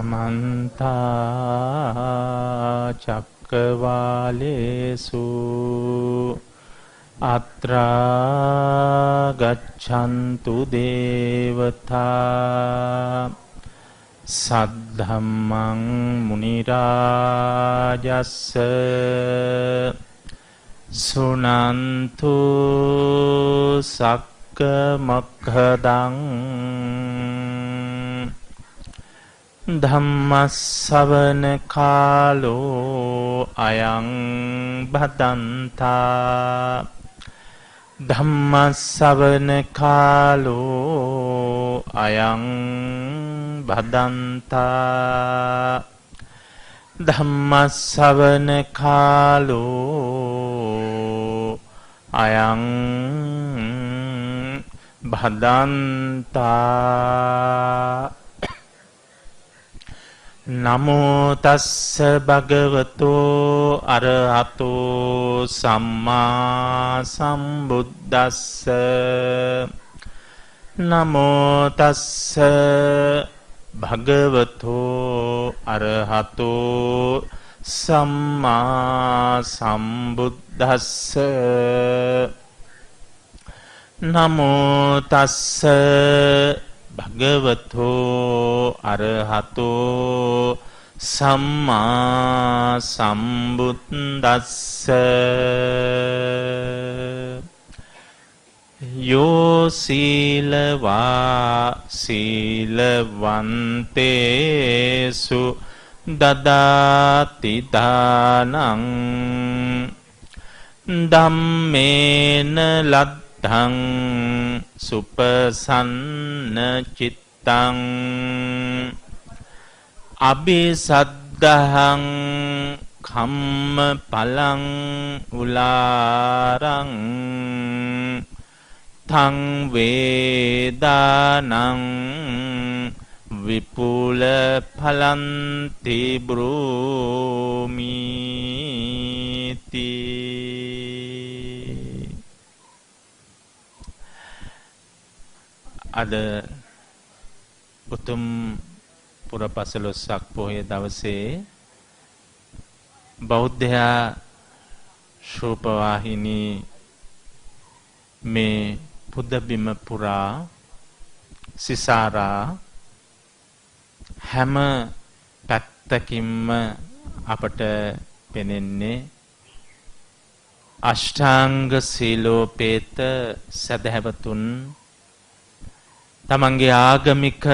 समन्ता चक्रवालेषु अत्रा गच्छन्तु देवता सद्धम्मं मुनिराजस्स सुनन्तु सक्कमोक्खदं धम्मස්සවන කාලෝ අයං භදන්තා ධම්මස්සවන කාලෝ අයං භදන්තා ධම්මස්සවන කාලෝ අයං භදන්තා නමෝ තස්ස භගවතෝ අරහතෝ සම්මා සම්බුද්දස්ස නමෝ තස්ස භගවතෝ අරහතෝ සම්මා සම්බුද්දස්ස නමෝ තස්ස භගවතෝ අරහතෝ සම්මා සම්බුද්දස්ස යෝ සීලවා සීලවන්තේසු දදාති දානං ධම්මේන ලද්ධං සුපසන්න චිත්තං අபிසද්ධහං කම්ම පලං උලාරං තං වේදානං විපුල ඵලන්ති බ්‍රූමීති. අද උතුම් පුරපසළොස්වක පොහොය දවසේ බෞද්ධයා ශෝපවාහිනී මේ පුදබිම පුරා සිසාරා හැම පැත්තකින්ම අපට පෙනෙන්නේ අෂ්ටාංග සීලෝපේත සදහැවතුන් තමන්ගේ ආගමික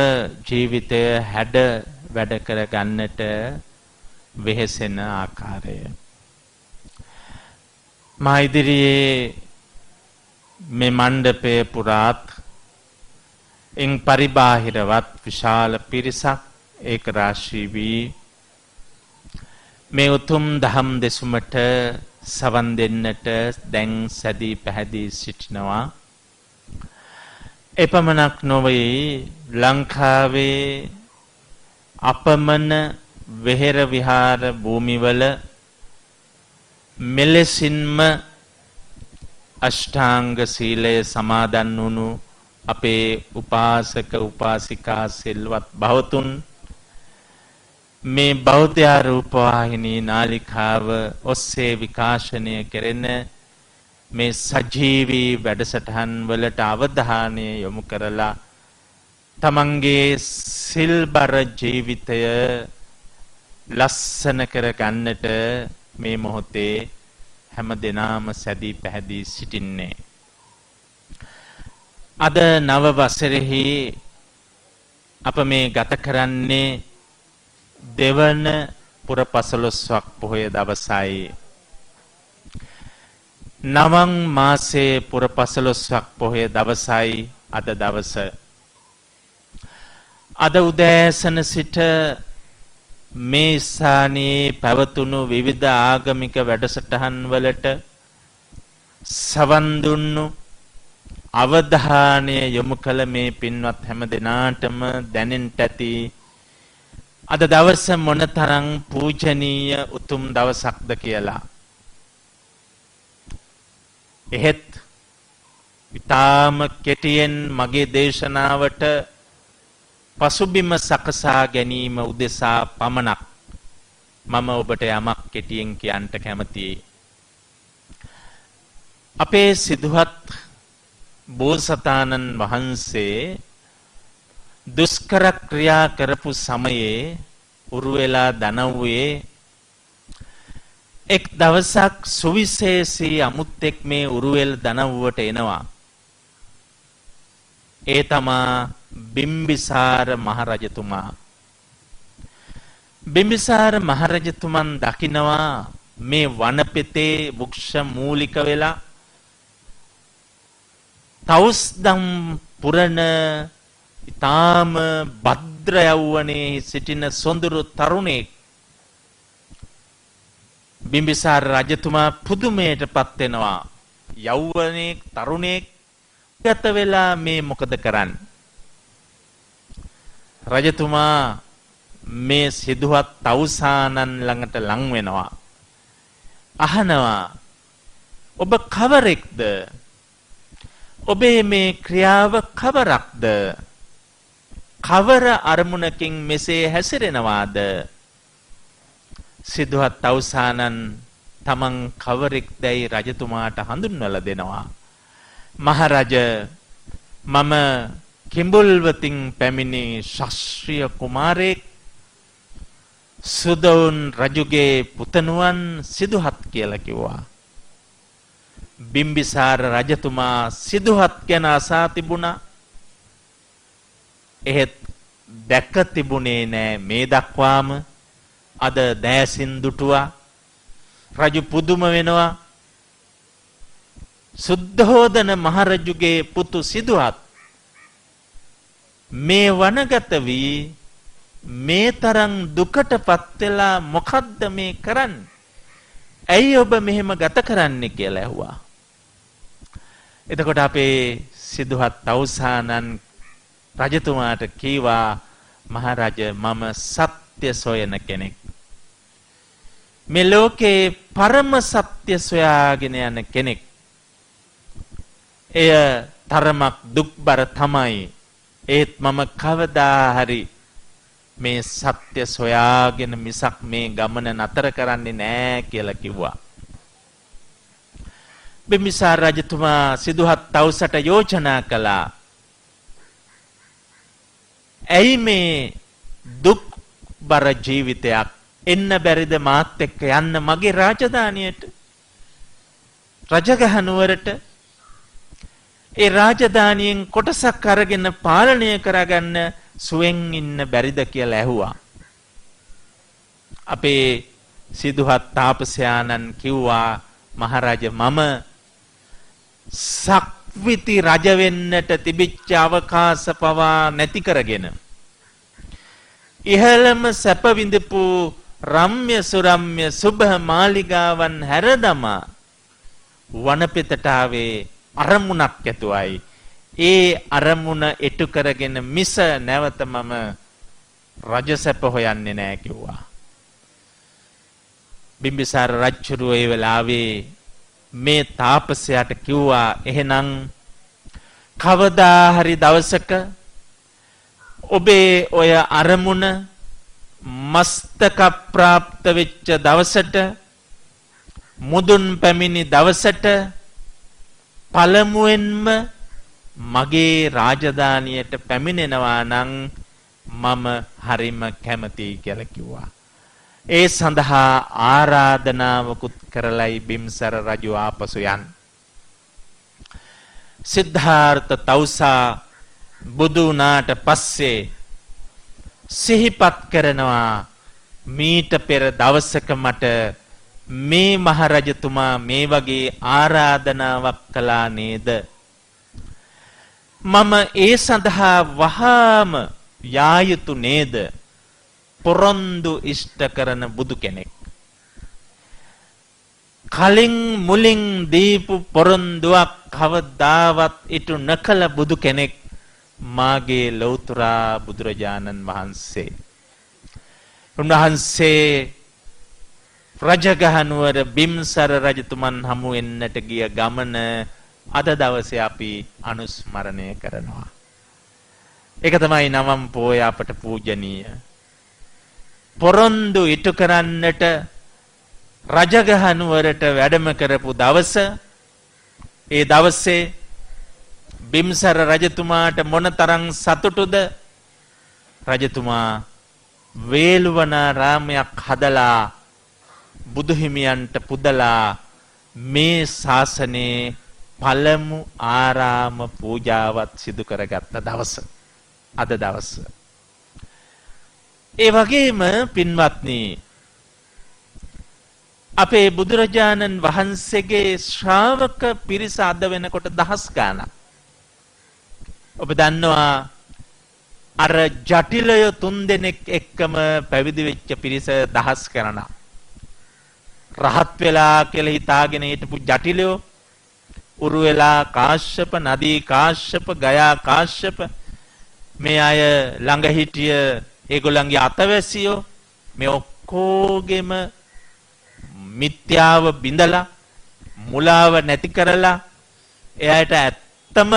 ජීවිතය හැඩ වැඩ කර ගන්නට වෙහෙසෙන ආකාරය. මා ඉදිරියේ මේ මණ්ඩපය පුරාත් ඉන් පරිබාහිරවත් විශාල පිරිසක් ඒක රාශී වී මේ උතුම් දහම් දෙසුමට සවන් දෙන්නට දැන් සැදී පැහැදී සිටිනවා. එපමණක් නොවේ ලංකාවේ අපමණ වෙහෙර විහාර භූමිවල මෙලෙසින්ම අෂ්ටාංග සීලය සමාදන් වුණු අපේ උපාසක උපාසිකා සිල්වත් භවතුන් මේ බෞද්ධ රූපවාහිනී නාලිකාව ඔස්සේ විකාශනය කෙරෙන මේ සජීවී වැඩසටහන් වලට අවධානය යොමු කරලා තමන්ගේ සිල්බර ජීවිතය ලස්සන කර ගන්නට මේ මොහොතේ හැම දෙනාම සැදී පැහැදී සිටින්නේ. අද නව වසරෙහි අප මේ ගත කරන්නේ දෙවන පුරපසළොස්වක පොහොය දවසයි. නවම් මාසේ පුරපසළොස්වක පොහොය දවසයි අද දවස. අද උදෑසන සිට මේ ස්ථානයේ පැවතුණු විවිධ ආගමික වැඩසටහන් වලට සවන් දුන්නු අවධානය යොමු කළ මේ පින්වත් හැම දෙනාටම දැනෙන්නට ඇති අද දවස මොනතරම් පූජනීය උතුම් දවසක්ද කියලා. එහෙත් ඊටාම කෙටියෙන් මගේ දේශනාවට පසුබිම සකසා ගැනීම උදෙසා පමණක් මම ඔබට යමක් කෙටියෙන් කියන්න කැමතියි. අපේ සිදුහත් බෝසතාණන් වහන්සේ දුෂ්කර ක්‍රියා කරපු සමයේ උරුවෙලා දනව්වේ එක් දවසක් සුවිශේෂී අමුත්තෙක් මේ උරුවෙල් දනව්වට එනවා. ඒ තමා බිම්බිසාර මහරජතුමා. බිම්බිසාර මහරජතුමන් දකිනවා මේ වනපෙතේ වෘක්ෂ මූලික වෙලා තවුස්දම් පුරණ ඊටාම භද්‍ර යෞවනයේ සිටින සොඳුරු තරුණෙක්. බිම්බිසාර රජතුමා පුදුමයටපත් වෙනවා. යෞවනයේ තරුණෙක් ගත වෙලා මේ මොකද කරන්නේ? රජතුමා මේ සිදුවත් තවුසානන් ළඟට ලං වෙනවා. අහනවා ඔබ කවරෙක්ද? ඔබේ මේ ක්‍රියාව කවරක්ද? කවර අරමුණකින් මෙසේ හැසිරෙනවාද? සිදුවත් තවුසානන් තමන් කවරෙක්දයි රජතුමාට හඳුන්වලා දෙනවා. මහරජ, මම කිඹුල්වතින් පැමිණි ශාස්ත්‍රීය කුමාරයෙක්, සුදොන් රජුගේ පුතණුවන් සිදුහත් කියලා කිව්වා. බිම්බිසාර රජතුමා සිදුහත් ගැන අසා තිබුණා. එහෙත් දැක තිබුණේ නෑ මේ දක්වාම. අද දෑසින් දුටුවා. රජු පුදුම වෙනවා. සුද්ධෝදන මහරජුගේ පුතු සිදුහත් මේ වනගත වී මේ තරම් දුකටපත් වෙලා මොකද්ද මේ කරන්නේ? ඇයි ඔබ මෙහෙම ගත කරන්නේ කියලා ඇහුවා. එතකොට අපේ සිදුහත් තවුසානන් රජතුමාට කීවා, මහරජ, මම සත්‍ය සොයන කෙනෙක්. මේ ලෝකේ පරම සත්‍ය සොයාගෙන යන කෙනෙක්. එය තරමක් දුක්බර තමයි. ඒත් මම කවදා හරි මේ සත්‍ය සොයාගෙන මිසක් මේ ගමන නතර කරන්නේ නෑ කියලා කිව්වා. බිම්බිසාර රජතුමා සිදුහත් තවුසට යෝජනා කළා. ඇයි මේ දුක්බර ජීවිතයක් එන්න බැරිද මාත් එක්ක යන්න මගේ රාජධානියට, රජගහ නුවරට? ඒ රාජධානියෙන් කොටසක් අරගෙන පාලනය කරගන්න සුවෙන් ඉන්න බැරිද කියලා ඇහුවා. අපේ සිදුහත් තාපසයාණන් කිව්වා, මහරජ, මම සක්විති රජ වෙන්නට තිබිච්ච අවකාශ පවා නැති කරගෙන ඉහළම සැප විඳපු රම්‍ය සුරම්‍ය සුභ මාලිගාවන් හැරදමා වනපෙතට ආවේ අරමුණක් ඇතුවයි. ඒ අරමුණ එටු කරගෙන මිස නැවත මම රජසැප හොයන්නේ නෑ කිව්වා. බිම්බිසාර රජුරු ඒ වෙලාවේ මේ තාපසයාට කිව්වා, එහෙනම් කවදා හරි දවසක ඔබේ ඔය අරමුණ මස්තක ප්‍රාප්ත වෙච්ච දවසට, මුදුන් පැමිණි දවසට පළමුවෙන්ම මගේ රාජධානියට පැමිණෙනවා නම් මම හරිම කැමතියි කියලා කිව්වා. ඒ සඳහා ආරාධනාවකුත් කරලයි බිම්සර රජු ආපසු යන්නේ. සිද්ධාර්ථ තවුසා බුදු වුණාට පස්සේ සිහිපත් කරනවා, මීට පෙර දවසක මට මේ මහරජතුමා මේ වගේ ආරාධනාවක් කළා නේද? මම ඒ සඳහා වහාම යා යුතු නේද? පොරොන්දු ඉෂ්ට කරන බුදු කෙනෙක්. කලින් මුලින් දීපු පොරොන්දුවක් කවදාවත් ඉටු නොකළ බුදු කෙනෙක් මාගේ ලෞතර බුදුරජාණන් වහන්සේ. උන්වහන්සේ රජගහ නුවර බිම්සර රජතුමන් හමු වෙන්නට ගිය ගමන අද දවසේ අපි අනුස්මරණය කරනවා. ඒක තමයි නවම් පෝය අපට පූජනීය. පොරොන්දු ඉටු කරන්නට රජගහ නුවරට වැඩම කරපු දවස, ඒ දවසේ බිම්සර රජතුමාට මොනතරම් සතුටුද? රජතුමා වේළුවනාරාමයක් හදලා බුදුහිමියන්ට පුදලා මේ ශාසනයේ පළමු ආරාම පූජාවත් සිදු කරගත්ත දවස අද දවස. ඒ වගේම පින්වත්නි, අපේ බුදුරජාණන් වහන්සේගේ ශ්‍රාවක පිරිස අද වෙනකොට දහස් ගාණක්. ඔබ දන්නවා අර ජටිලය 3 දෙනෙක් එක්කම පැවිදි වෙච්ච පිරිස දහස් ගණනක්. රහත් වෙලා කියලා හිතාගෙන හිටපු ජටිලයෝ, උරුවෙලා කාශ්‍යප, නදී කාශ්‍යප, ගයා කාශ්‍යප, මේ අය ළඟ හිටිය ඒගොල්ලන්ගේ අතවැසියෝ, මේ ඔක්කොගෙම මිත්‍යාව බිඳලා මුලාව නැති කරලා එයාට ඇත්තම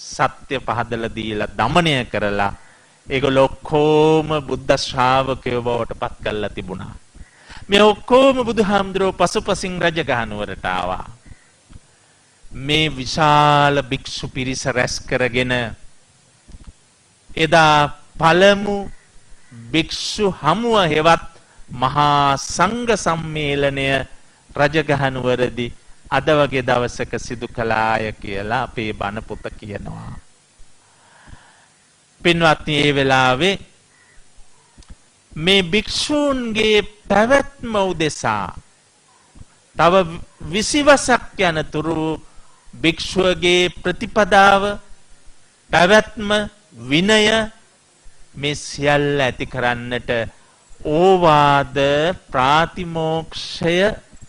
සත්‍ය පහදලා දීලා දමනය කරලා ඒගොල්ලෝ ඔක්කොම බුද්ධ ශ්‍රාවකයෝ බවට පත් කරලා තිබුණා. මේ ඔක්කොම බුදුහාමුදුරුවෝ පසුපසින් රජගහ නුවරට ආවා. මේ විශාල භික්ෂු පිරිස රැස් කරගෙන එදා පළමු භික්ෂු හමුව හෙවත් මහා සංඝ සම්මේලනය රජගහ නුවරදී අද වගේ දවසක සිදු කළාය කියලා අපේ බණ පොත කියනවා. පින්වත්නි, මේ වෙලාවේ මේ භික්ෂූන්ගේ පැවැත්ම උදෙසා තව 20 වසක් යනතුරු භික්ෂුවගේ ප්‍රතිපදාව, පැවැත්ම, විනය මේ සියල්ල ඇති කරන්නට ඕවාද ප්‍රාතිමෝක්ෂය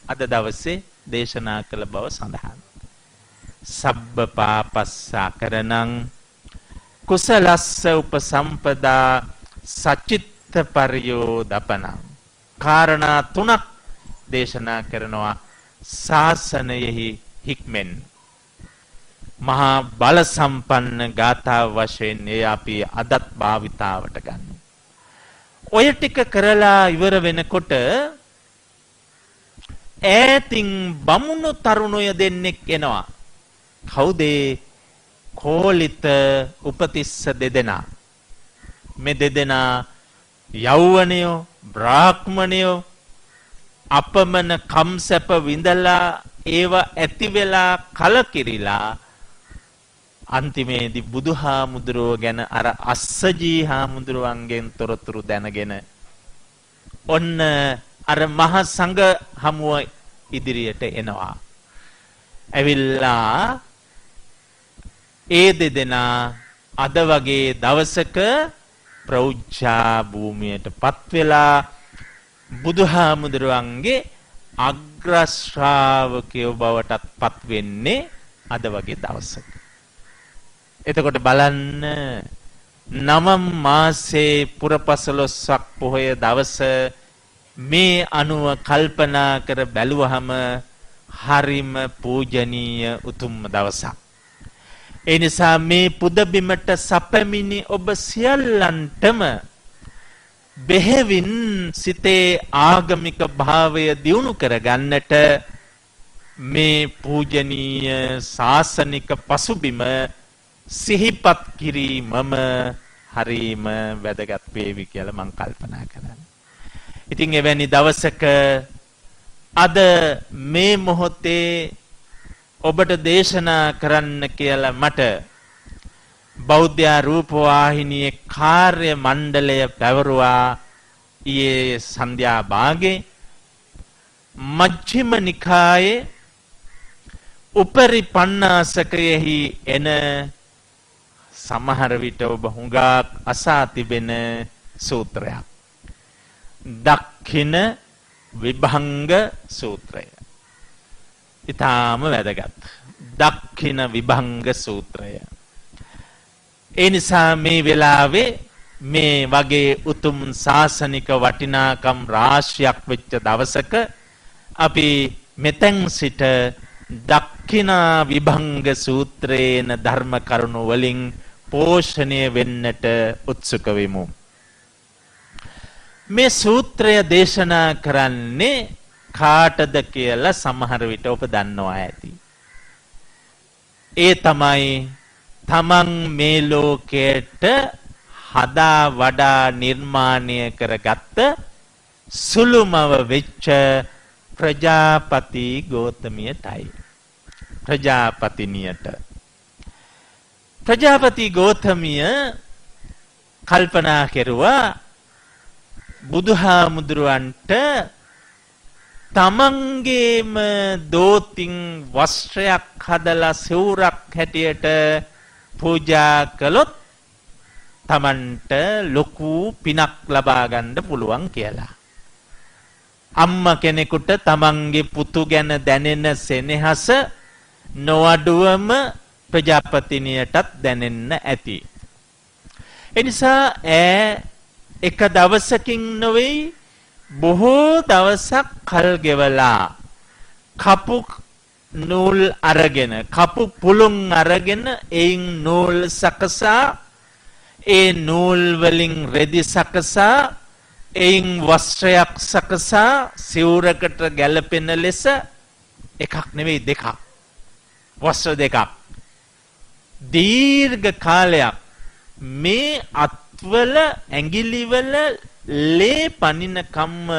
අද දවසේ දේශනා කළ බව සඳහන්. සබ්බ පාපස්සා කරනං කුසලස්ස උපසම්පදා සචිත්ත පරියෝදපනං. කාරණා 3ක් දේශනා කරනවා ශාසනයෙහි හික්මෙන්. මහා බල සම්පන්න ගාථා වශයෙන් ඒ අපි අදත් භාවිතාවට ගන්න. ඔය ටික කරලා ඉවර වෙනකොට ඈතින් බමුණු තරුණය දෙන්නෙක් එනවා. කවුද? කෝලිත උපතිස්ස දෙදෙනා. මේ දෙදෙනා යෞවනයෝ, බ්‍රාහ්මණයෝ, අපමණ කම්සැප විඳලා ඒව ඇති වෙලා කලකිරිලා අන්තිමේදී බුදුහාමුදුරුව ගැන අර අස්සජී හාමුදුරුවන්ගෙන් තොරතුරු දැනගෙන ඔන්න අර මහ සංඝ හමුව ඉදිරියට එනවා. ඇවිල්ලා ඒ දෙදෙනා අද වගේ දවසක ප්‍රෞජ්ජා භූමියට පත් වෙලා බුදුහාමුදුරුවන්ගේ අග්‍ර ශ්‍රාවකයෝ බවටත් පත් වෙන්නේ අද වගේ දවසක. එතකොට බලන්න, නවම් මාසේ පුරපසළොස්වක් පොහොය දවස මේ අනුව කල්පනා කර බැලුවහම හරිම පූජනීය උතුම් දවසක්. ඒ නිසා මේ පුදබිමට සැපමිනි ඔබ සියල්ලන්ටම බෙහෙවින් සිතේ ආගමික භාවය දියුණු කරගන්නට මේ පූජනීය ශාසනික පසුබිම සිහිපත් කිරීමම හරීම වැදගත් වේවි කියලා මම කල්පනා කරනවා. ඉතින් එවැනි දවසක අද මේ මොහොතේ ඔබට දේශනා කරන්න කියලා මට බෞද්ධ රූපවාහිනියේ කාර්ය මණ්ඩලය පැවරුවා ඊයේ සන්ධ්‍යා භාගේ මජ්ක්‍ධිම නිකායේ උපරි පණ්ණාසකයෙහි එන සමහර විට ඔබ හුඟක් අසා තිබෙන සූත්‍රයක්. දක්ඛින විභංග සූත්‍රය. ඊටාම වැදගත්. දක්ඛින විභංග සූත්‍රය. ඒ නිසා මේ වෙලාවේ මේ වගේ උතුම් ශාසනික වටිනාකම් රාශියක් වෙච්ච දවසක අපි මෙතෙන් සිට දක්ඛිනා විභංග සූත්‍රේන ධර්ම කරුණු වලින් පෝෂණය වෙන්නට උත්සුක වෙමු. මේ සූත්‍රය දේශනා කරන්නේ කාටද කියලා සමහර විට ඔබ දන්නවා ඇති. ඒ තමයි තමන් මේ ලෝකයට හදා වඩා නිර්මාණය කරගත්ත සුළුමව වෙච්ච ප්‍රජාපති ගෝතමියටයි. ප්‍රජාපතිනියට. ප්‍රජාපති ගෝතමිය කල්පනා කෙරුවා බුදුහාමුදුරුවන්ට තමන්ගේම දෝතින් වස්ත්‍රයක් හදලා සිවුරක් හැටියට පූජා කළොත් තමන්ට ලොකු පිනක් ලබා ගන්න පුළුවන් කියලා. අම්මා කෙනෙකුට තමන්ගේ පුතු ගැන දැනෙන සෙනෙහස නොඅඩුවම ප්‍රජාපතිනියටත් දැනෙන්න ඇති. එනිසා එක දවසකින් නොවේ බොහෝ දවසක් කල් ගෙවලා කපු නූල් අරගෙන කපු පුළුන් අරගෙන එයින් නූල් සකසා ඒ නූල් වලින් රෙදි සකසා එයින් වස්ත්‍රයක් සකසා සිවුරකට ගැලපෙන ලෙස එකක් නෙවෙයි දෙකක් වස්ත්‍ර දෙකක් දීර්ඝ කාලයක් මේ අත්වල ඇඟිලිවල ලේ පනින කම්ම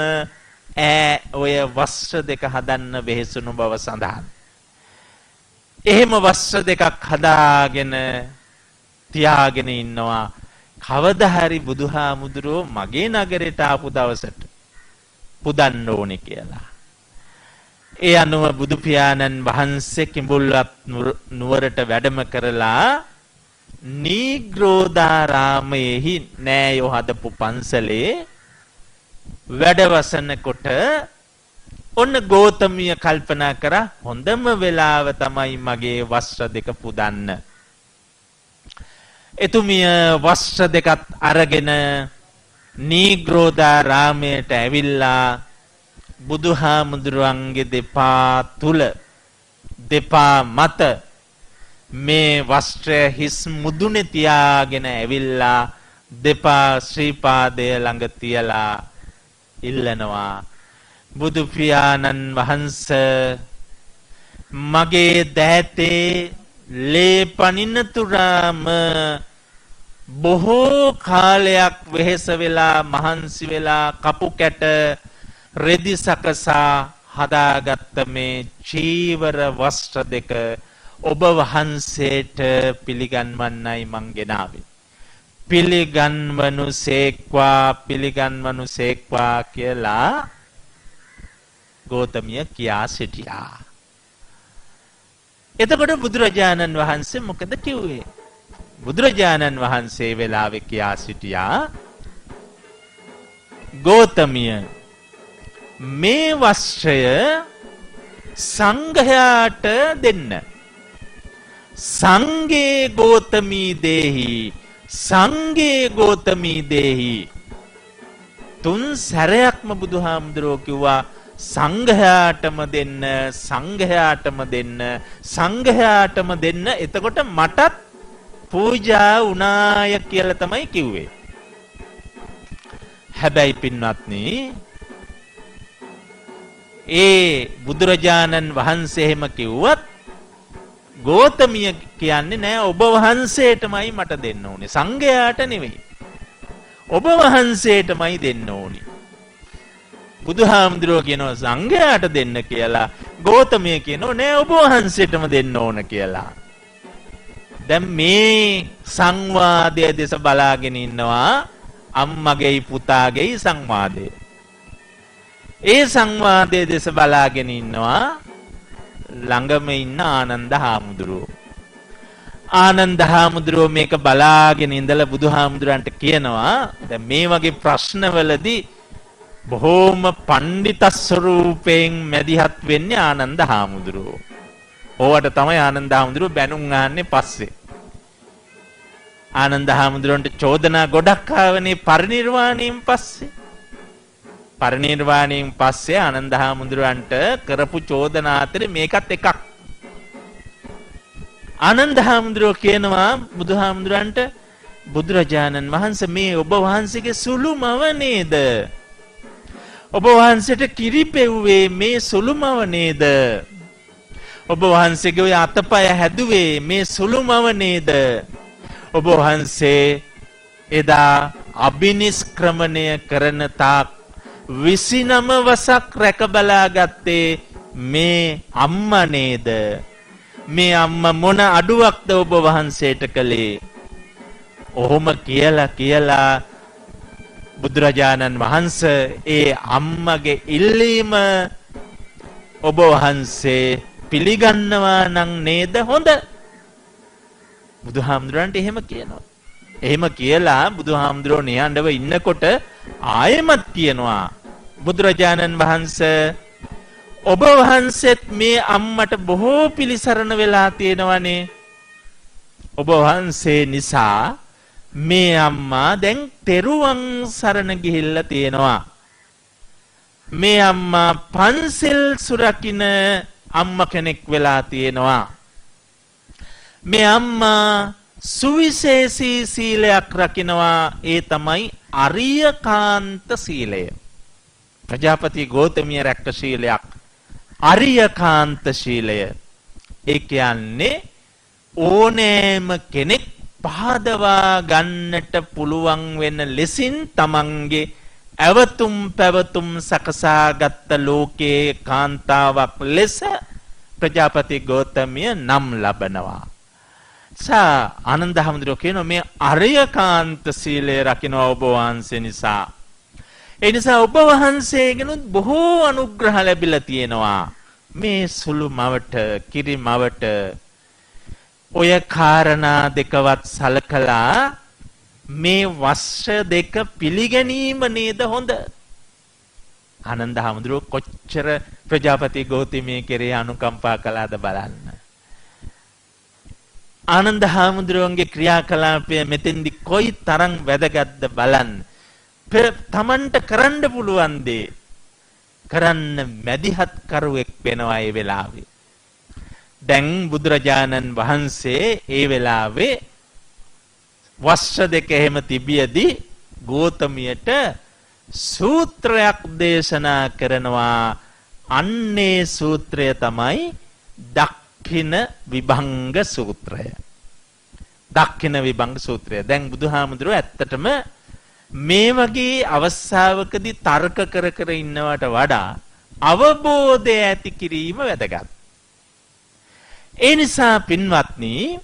ඔය වස්ත්‍ර දෙක හදන්න වෙහෙසුණු බව සඳහන්. එහෙම වස්ත්‍ර දෙකක් හදාගෙන තියාගෙන ඉන්නවා කවදා හරි බුදුහාමුදුරුවෝ මගේ නගරයට ආපු දවසට පුදන්න ඕනේ කියලා. ඒ අනුව බුදු පියාණන් වහන්සේ කිඹුල්වත් නුවරට වැඩම කරලා නීග්‍රෝධාරාමයේහි නෑයෝ හදපු පන්සලේ වැඩවසන කොට ඔන්න ගෝතමිය කල්පනා කරා හොඳම වෙලාව තමයි මගේ වස්ත්‍ර දෙක පුදන්න. එතුමිය වස්ත්‍ර දෙකත් අරගෙන නීග්‍රෝධාරාමයට ඇවිල්ලා බුදුහාමුදුරුවන්ගේ දෙපා තුල දෙපා මත මේ වස්ත්‍රය හිස් මුදුනේ තියාගෙන ඇවිල්ලා දෙපා ශ්‍රී පාදය ළඟ තියලා ඉල්ලනවා බුදු පියාණන් වහන්සේ මගේ දෑතේ ලේ පනින තුරාම බොහෝ කාලයක් වෙහෙස වෙලා මහන්සි වෙලා කපු කැට රෙදි සකසා හදාගත්ත මේ චීවර වස්ත්‍ර දෙක ඔබ වහන්සේට පිළිගන්වන්නයි මං ගෙනාවේ. පිළිගන්වනු සේක්වා කියලා ගෝතමිය කියා සිටියා. එතකොට බුදුරජාණන් වහන්සේ මොකද කිව්වේ? බුදුරජාණන් වහන්සේ වෙලාවේ කියා සිටියා ගෝතමිය මේ වස්ත්‍රය සංඝයාට දෙන්න. සංඝේ ගෝතමී දේහි සංඝේ ගෝතමී දේහි තුන් සැරයක්ම බුදුහාමුදුරුවෝ කිව්වා සංඝයාටම දෙන්න සංඝයාටම දෙන්න සංඝයාටම දෙන්න. එතකොට මටත් පූජා වුණාය කියලා තමයි කිව්වේ. හැබැයි පින්වත්නි ඒ බුදුරජාණන් වහන්සේ එහෙම කිව්වත් ගෝතමිය කියන්නේ නෑ ඔබ වහන්සේටමයි මට දෙන්න ඕනේ සංඝයාට නෙවෙයි. ඔබ වහන්සේටමයි දෙන්න ඕනේ. බුදුහාමුදුරුවෝ කියනවා සංඝයාට දෙන්න කියලා. ගෝතමිය කියනවා නෑ ඔබ වහන්සේටම දෙන්න ඕන කියලා. දැන් මේ සංවාදය දෙස බලාගෙන ඉන්නවා අම්මගේ පුතාගේ සංවාදය. ඒ සංවාදයේ දෙස බලාගෙන ඉන්නවා ළඟම ඉන්න ආනන්ද හාමුදුරුවෝ. ආනන්ද හාමුදුරුවෝ මේක බලාගෙන ඉඳලා බුදුහාමුදුරන්ට කියනවා දැන් මේ වගේ ප්‍රශ්නවලදී බොහෝම පණ්ඩිත ස්වරූපයෙන් මැදිහත් වෙන්නේ ආනන්ද හාමුදුරුවෝ. ඕවට තමයි ආනන්ද හාමුදුරුවෝ බැනුම් අහන්නේ පස්සේ. ආනන්ද හාමුදුරන්ට චෝදනා ගොඩක් ආවනේ පරිණිරවාණයෙන් පස්සේ. පරිණිරවාණයෙන් පස්සේ ආනන්ද හාමුදුරන්ට කරපු චෝදනා අතරේ මේකත් එකක්. ආනන්ද හාමුදුරුවෝ කියනවා බුදුහාමුදුරන්ට බුදුරජාණන් වහන්සේ මේ ඔබ වහන්සේගේ සුළු මව නේද? ඔබ වහන්සේට කිරි පෙව්වේ මේ සුළු මව නේද? ඔබ වහන්සේගේ ඔය අතපය හැදුවේ මේ සුළු මව නේද? ඔබ වහන්සේ එදා අබිනිෂ්ක්‍රමණය කරන තාක් 29 වසක් රැක බලා ගත්තේ මේ අම්මා නේද? මේ අම්මා මොන අඩුවක්ද ඔබ වහන්සේට කළේ? ඔහොම කියලා බුදුරජාණන් වහන්සේ ඒ අම්මගේ ඉල්ලීම ඔබ වහන්සේ පිළිගන්නවා නම් නේද හොඳ? බුදුහාමුදුරන්ට එහෙම කියනවා. එහෙම කියලා බුදුහාමුදුරෝ නිහඬව ඉන්නකොට ආයෙමත් කියනවා බුදුරජාණන් වහන්සේ ඔබ වහන්සේත් මේ අම්මට බොහෝ පිළිසරණ වෙලා තියෙනවනේ. ඔබ වහන්සේ නිසා මේ අම්මා දැන් තෙරුවන් සරණ ගිහිල්ලා තියෙනවා. මේ අම්මා පන්සල් සුරකින්න අම්මා කෙනෙක් වෙලා තියෙනවා. මේ අම්මා සුවිශේෂී සීලයක් රකින්නවා. ඒ තමයි අරියකාන්ත සීලය. ප්‍රජාපති ගෞතමිය රැක්ක සීලයක් අරියකාන්ත සීලය. ඒ කියන්නේ ඕනෑම කෙනෙක් පහදවා ගන්නට පුළුවන් වෙන ලෙසින් තමන්ගේ ඇවතුම් පැවතුම් සකසාගත් ලෝකයේ කාන්තාවක් ලෙස ප්‍රජාපති ගෞතමිය නම් ලබනවා. ආනන්ද හාමුදුරුවෝ කියනවා මේ අරියකාන්ත සීලය රකින්න ඔබ වහන්සේ නිසා. ඒ නිසා ඔබ වහන්සේගෙනුත් බොහෝ අනුග්‍රහ ලැබිලා තියෙනවා. මේ සුළු මවට කිරි මවට ඔය කාරණා දෙකවත් සලකලා මේ වස්ත්‍ර දෙක පිළිගැනීම නේද හොඳ? ආනන්ද හාමුදුරුවෝ කොච්චර ප්‍රජාපති ගෞතමිය කෙරේ අනුකම්පා කළාද බලන්න. ආනන්ද හාමුදුරුවන්ගේ ක්‍රියාකලාපය මෙතෙන්දි කොයි තරම් වැදගත්ද බලන්න. තමන්ට කරන්න පුළුවන් දේ කරන්න මැදිහත් කරුවෙක් වෙනවා ඒ වෙලාවේ. දැන් බුදුරජාණන් වහන්සේ ඒ වෙලාවේ වස්ත්‍ර දෙක එහෙම තිබියදී ගෞතමියට සූත්‍රයක් දේශනා කරනවා. අන්නේ සූත්‍රය තමයි දක්ඛින විභංග සූත්‍රය. දක්ඛින විභංග සූත්‍රය. දැන් බුදුහාමුදුරුවෝ ඇත්තටම මේ වගේ අවස්ථාවකදී තර්ක කර ඉන්නවට වඩා අවබෝධය ඇති කිරීම වැදගත්. ඒ නිසා පින්වත්නි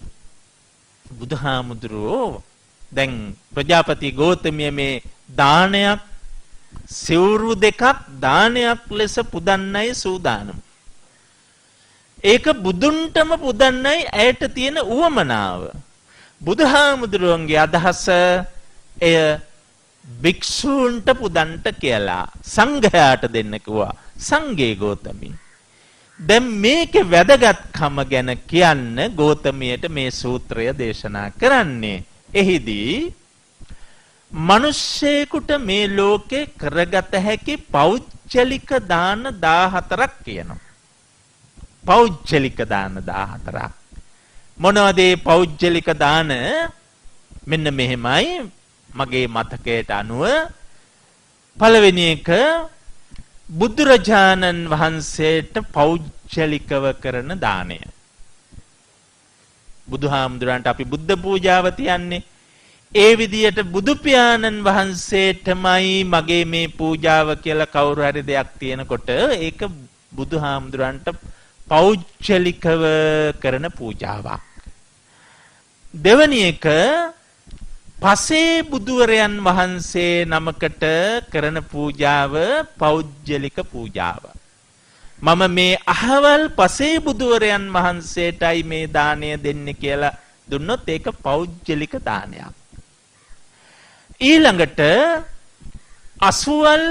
බුදුහාමුදුරුවෝ දැන් ප්‍රජාපති ගෞතමිය මේ දානයක් සිවුරු දෙකක් දානයක් ලෙස පුදන්නයි සූදානම්. ඒක බුදුන්ටම පුදන්නයි ඇයට තියෙන උවමනාව. බුදුහාමුදුරුවන්ගේ අදහස එය භික්ෂූන්ට පුදන්ට කියලා සංඝයාට දෙන්න කිව්වා. සංඝේ ගෞතමී. දැන් මේකේ වැදගත්කම ගැන කියන්න ගෞතමියට මේ සූත්‍රය දේශනා කරන්නේ. එහිදී මිනිස්සෙකුට මේ ලෝකේ කරගත හැකි පෞද්ගලික දාන 14ක් කියනවා. පෞද්ගලික දාන 14ක්. මොනවද මේ පෞද්ගලික දාන? මෙන්න මෙහෙමයි මගේ මතකයට අනුව පළවෙනි එක බුදුරජාණන් වහන්සේට පෞද්ගලිකව කරන දානය. බුදුහාමුදුරන්ට අපි බුද්ධ පූජාව තියන්නේ. ඒ විදියට බුදු පියාණන් වහන්සේටමයි මගේ මේ පූජාව කියලා කවුරු හරි දෙයක් තියෙනකොට ඒක බුදුහාමුදුරන්ට පෞද්ගලිකව කරන පූජාවක්. දෙවැනි එක පසේ බුදුවරයන් වහන්සේ නමකට කරන පූජාව පෞද්ගලික පූජාව. මම මේ අහවල් පසේ බුදුවරයන් වහන්සේටයි මේ දාණය දෙන්නේ කියලා දුන්නොත් ඒක පෞද්ගලික දානයක්. ඊළඟට අසුවල්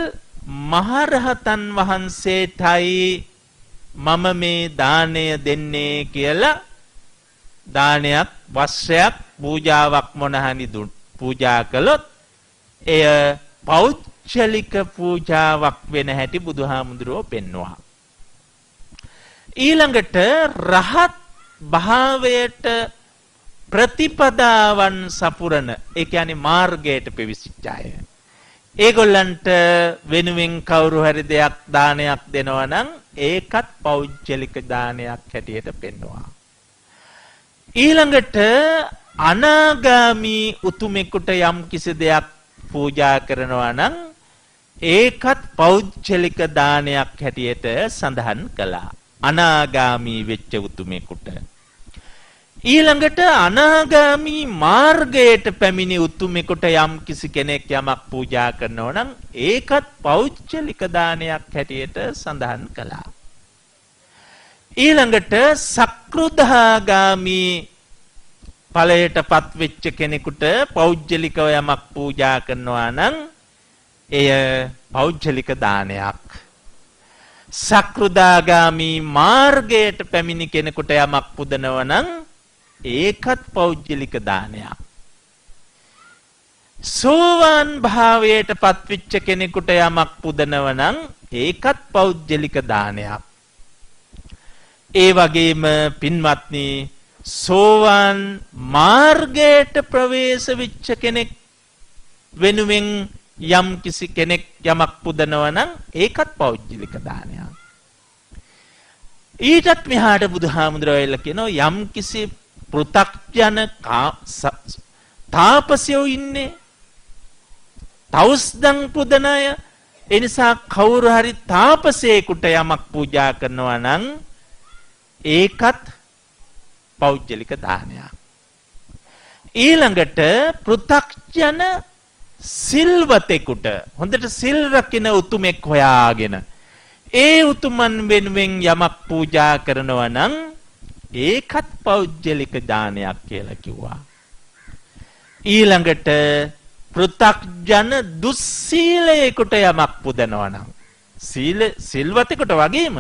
මහරහතන් වහන්සේටයි මම මේ දාණය දෙන්නේ කියලා දානයක් වස්ත්‍රයක් පූජාවක් මොනහනි පූජා කළොත් එය පෞද්ගලික පූජාවක් වෙන හැටි බුදුහාමුදුරුවෝ පෙන්වුවා. ඊළඟට රහත් භාවයට ප්‍රතිපදාවන් සපුරන ඒ කියන්නේ මාර්ගයට පිවිසිච්ච අය. ඒගොල්ලන්ට වෙනුවෙන් කවුරු හරි දෙයක් දානයක් දෙනවා නම් ඒකත් පෞද්ගලික දානයක් හැටියට පෙන්වනවා. ඊළඟට අනාගාමී උතුමෙකුට යම් කිසි දෙයක් පූජා කරනවා නම් ඒකත් පෞද්ගලික දානයක් හැටියට සඳහන් කළා. අනාගාමී වෙච්ච උතුමෙකුට. ඊළඟට අනාගාමී මාර්ගයට පැමිණි උතුමෙකුට යම් කිසි කෙනෙක් යමක් පූජා කරනවා නම් ඒකත් පෞද්ගලික දානයක් හැටියට සඳහන් කළා. ඊළඟට සක්‍රුදාගාමී ඵලයටපත් වෙච්ච කෙනෙකුට පෞද්ගලිකව යමක් පූජා කරනවා නම් එය පෞද්ගලික දානයක්. සක්‍රුදාගාමී මාර්ගයට පැමිණි කෙනෙකුට යමක් පුදනවා නම් ඒකත් පෞද්ගලික දානයක්. සෝවාන් භාවයට පත්වෙච්ච කෙනෙකුට යමක් පුදනවා නම් ඒකත් පෞද්ගලික දානයක්. ඒ වගේම පින්වත්නි සෝවාන් මාර්ගයට ප්‍රවේශ වෙච්ච කෙනෙක් වෙනුවෙන් යම් කිසි කෙනෙක් යමක් පුදනවා නම් ඒකත් පෞද්ගලික දානයක්. ඊටත් මෙහාට බුදුහාමුදුරුවෝ කියනවා යම් කිසි පෘථග්ජන තාපසයෝ ඉන්නේ තවුස්දන් පුදන අය. ඒ නිසා කවුරු හරි තාපසයෙකුට යමක් පූජා කරනවා නම් ඒකත් පෞද්ගලික දානයක්. ඊළඟට පෘථග්ජන සිල්වතෙකුට හොඳට සිල් රකින්න උතුමෙක් හොයාගෙන ඒ උතුමන් වෙනුවෙන් යමක් පූජා කරනවා නම් ඒකත් පෞද්ගලික දානයක් කියලා කිව්වා. ඊළඟට පෘථග්ජන දුස්සීලයකට යමක් පුදනවා නම් සිල්වතෙකුට වගේම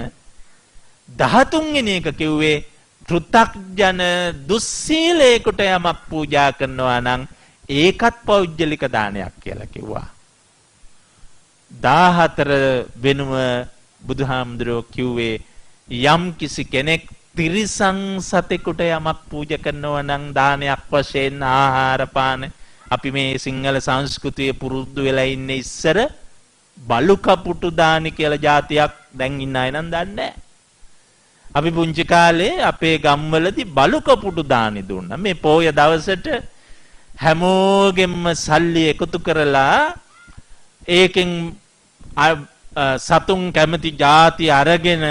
13 වෙනි එක කිව්වේ පෘථග්ජන දුස්සීලයකට යමක් පූජා කරනවා නම් ඒකත් පෞද්ගලික දානයක් කියලා කිව්වා. 14 වෙනුම බුදුහාමුදුරුවෝ කිව්වේ යම් කිසි කෙනෙක් තිරිසන් සතෙකුට යමක් පූජා කරනවා නම් දානයක් වශයෙන් ආහාර පාන අපි මේ සිංහල සංස්කෘතියේ පුරුදු වෙලා ඉන්නේ ඉස්සර බලු කපුටු දානි කියලා જાතියක් දැන් ඉන්න අය නම් දන්නේ නැහැ. අපි පුංචි කාලේ අපේ ගම්වලදී බලු කපුටු දානි දුන්නා. මේ පොය දවසට හැමෝගෙම සල්ලි එකතු කරලා ඒකෙන් සතුන් කැමති ಜಾති අරගෙන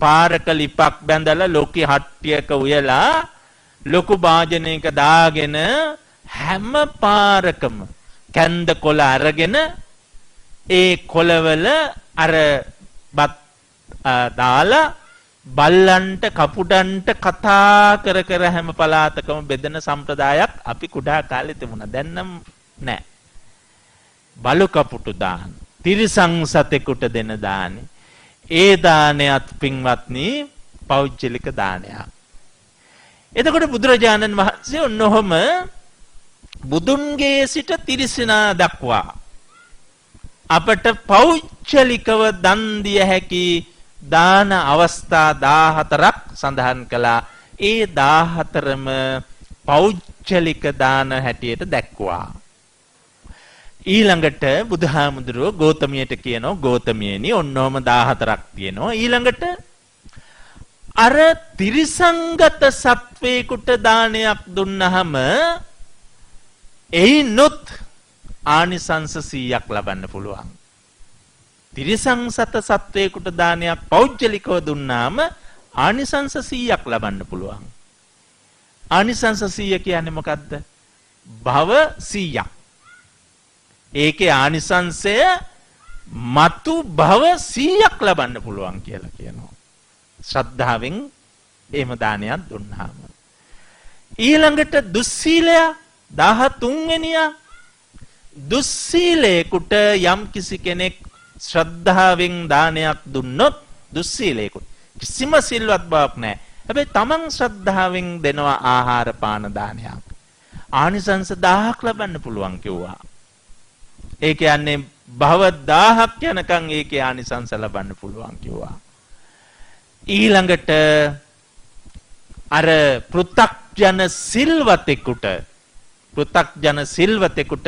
පාරක ලිපක් බැඳලා ලොකි හට්ටියක උයලා ලොකු භාජනයක දාගෙන හැම පාරකම කැන්ද කොළ අරගෙන ඒ කොළවල අර බත් දාලා බල්ලන්ට කපුටන්ට කතා කර කර හැම පළාතකම බෙදෙන සම්ප්‍රදායක් අපි කුඩා කාලේ තිබුණා. දැන් නම් නැහැ. බලු කපුටු දාන, තිරිසන් සතෙකුට දෙන දානි. ඒ දානයත් පින්වත්නි පෞද්ගලික දානයක්. එතකොට බුදුරජාණන් වහන්සේ ඔන්නෝම බුදුන්ගේ සිට තිරිසනා දක්වා අපට පෞද්ගලිකව දන් දිය හැකි දාන අවස්ථා 14ක් සඳහන් කළා. ඒ 14ම පෞද්ගලික දාන හැටියට දැක්වුවා. ඊළඟට බුදුහාමුදුරුවෝ ගෞතමියට කියනවා ගෞතමියනි ඔන්නෝම 14ක් තියෙනවා. ඊළඟට අර තිරිසංගත සත්වේකට දානයක් දුන්නහම එයිනොත් ආනිසංස 100ක් ලබන්න පුළුවන්. තිරිසංසත සත්වේකට දානයක් පෞද්ගලිකව දුන්නාම ආනිසංස 100ක් ලබන්න පුළුවන්. ආනිසංස 100 කියන්නේ මොකද්ද? භව 100ක්. ඒකේ ආනිසංසය මතු භව 100ක් ලබන්න පුළුවන් කියලා කියනවා. ශ්‍රද්ධාවෙන් එහෙම දානයක් දුන්නාම. ඊළඟට දුස්සීලය 13 වෙනියා. දුස්සීලේකට යම් කිසි කෙනෙක් ශ්‍රද්ධාවෙන් දානයක් දුන්නොත් දුස්සීලේකට කිසිම සිල්වත් බවක් නැහැ. හැබැයි තමන් ශ්‍රද්ධාවෙන් දෙනවා ආහාර පාන දානයක්. ආනිසංස 1000ක් ලබන්න පුළුවන් කිව්වා. ඒ කියන්නේ භව 1000ක් යනකම් ඒකේ ආනිසංස ලබන්න පුළුවන් කිව්වා. ඊළඟට අර පෘථග්ජන සිල්වතෙකුට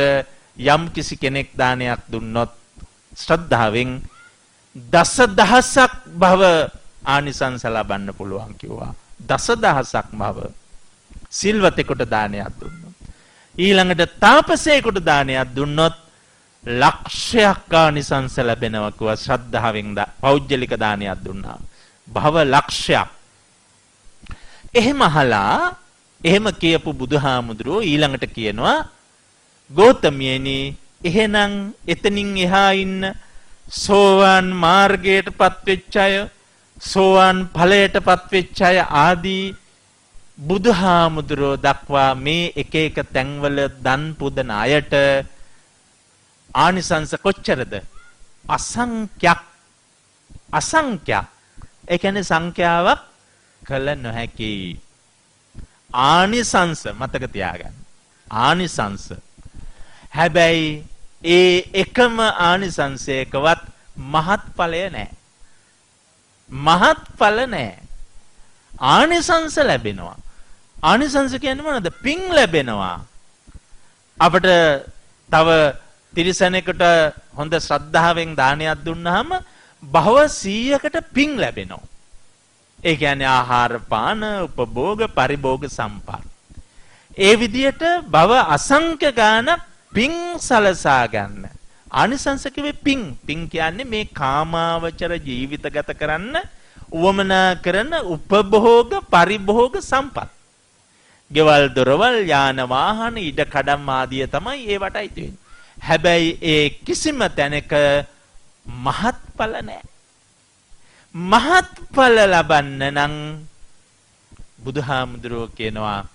යම් කිසි කෙනෙක් දානයක් දුන්නොත් ශ්‍රද්ධාවෙන් දසදහසක් භව ආනිසංස ලබන්න පුළුවන් කිව්වා. දසදහසක් භව සිල්වතෙකුට දානයක් දුන්නොත්. ඊළඟට තාපසයෙකුට දානයක් දුන්නොත් ලක්ෂයක් ආනිසංස ලැබෙනවා කිව්වා. ශ්‍රද්ධාවෙන් පෞද්ගලික දානයක් දුන්නා. භව ලක්ෂයක්. එහෙම අහලා එහෙම කියපු බුදුහාමුදුරුවෝ ඊළඟට කියනවා ගෝතමියනි එහෙනම් එතනින් එහා ඉන්න සෝවාන් මාර්ගයටපත් වෙච්ච අය සෝවාන් ඵලයටපත් වෙච්ච අය ආදී බුදුහාමුදුරුවෝ දක්වා මේ එක එක තැන්වල දන් පුදන අයට ආනිසංස කොච්චරද? අසංඛ්‍යක්. ඒ කියන්නේ සංඛ්‍යාවක් කළ නොහැකි. ආනිසංස මතක තියාගන්න. ආනිසංස. හැබැයි ඒ එකම ආනිසංසයකවත් මහත්ඵලය නැහැ. මහත්ඵල නැහැ. ආනිසංස ලැබෙනවා. ආනිසංස කියන්නේ මොනවද? පින් ලැබෙනවා. අපිට තව තිරිසනෙකුට හොඳ ශ්‍රද්ධාවෙන් දානයක් දුන්නාම භව 100කට පින් ලැබෙනවා. ඒ කියන්නේ ආහාර පාන උපභෝග පරිභෝග සම්පත්. ඒ විදියට භව අසංඛ්‍ය ගානක් පින් සලසා ගන්න. ආනිසංස කිව්වේ පින්. පින් කියන්නේ මේ කාමාවචර ජීවිත ගත කරන්න උවමනා කරන උපභෝග පරිභෝග සම්පත්. ගෙවල් දොරවල් යාන වාහන ඉඩ කඩම් ආදිය තමයි ඒවට අයිති වෙන්නේ. හැබැයි ඒ කිසිම තැනක මහත්ඵල නැහැ. මහත්ඵල ලබන්න නම් බුදුහාමුදුරුවෝ කියනවා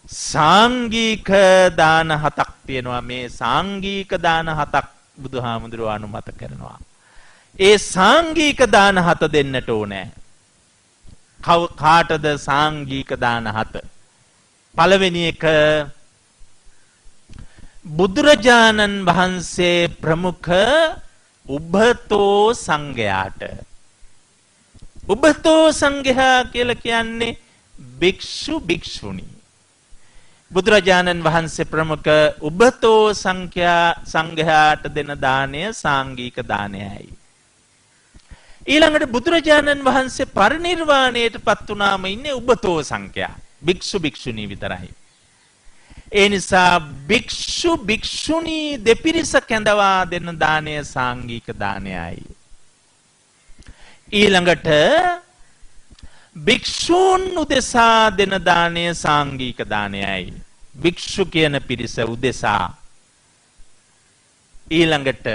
සාංගික දාන 7ක් තියෙනවා. මේ සාංගික දාන 7ක් බුදුහාමුදුරුවෝ අනුමත කරනවා. ඒ සාංගික දාන 7 දෙන්නට ඕනේ. කාටද සාංගික දාන 7? පළවෙනි එක බුදුරජාණන් වහන්සේ ප්‍රමුඛ උභතෝ සංඝයාට. උභතෝ සංඝයා කියලා කියන්නේ භික්ෂු භික්ෂුණී. බුදුරජාණන් වහන්සේ ප්‍රමුඛ උභතෝ සංඝයාට දෙන දාණය සාංගික දානයයි. ඊළඟට බුදුරජාණන් වහන්සේ පරිනිර්වාණයට පත් වුණාම ඉන්නේ උභතෝ සංඝයා. භික්ෂු භික්ෂුණී විතරයි. ඒ නිසා භික්ෂු භික්ෂුණී දෙපිරිස කැඳවා දෙන දානය සාංගික දානයයි. ඊළඟට භික්ෂූන් උදෙසා දෙන දානය සාංගික දානයයි. භික්ෂු කියන පිරිස උදෙසා. ඊළඟට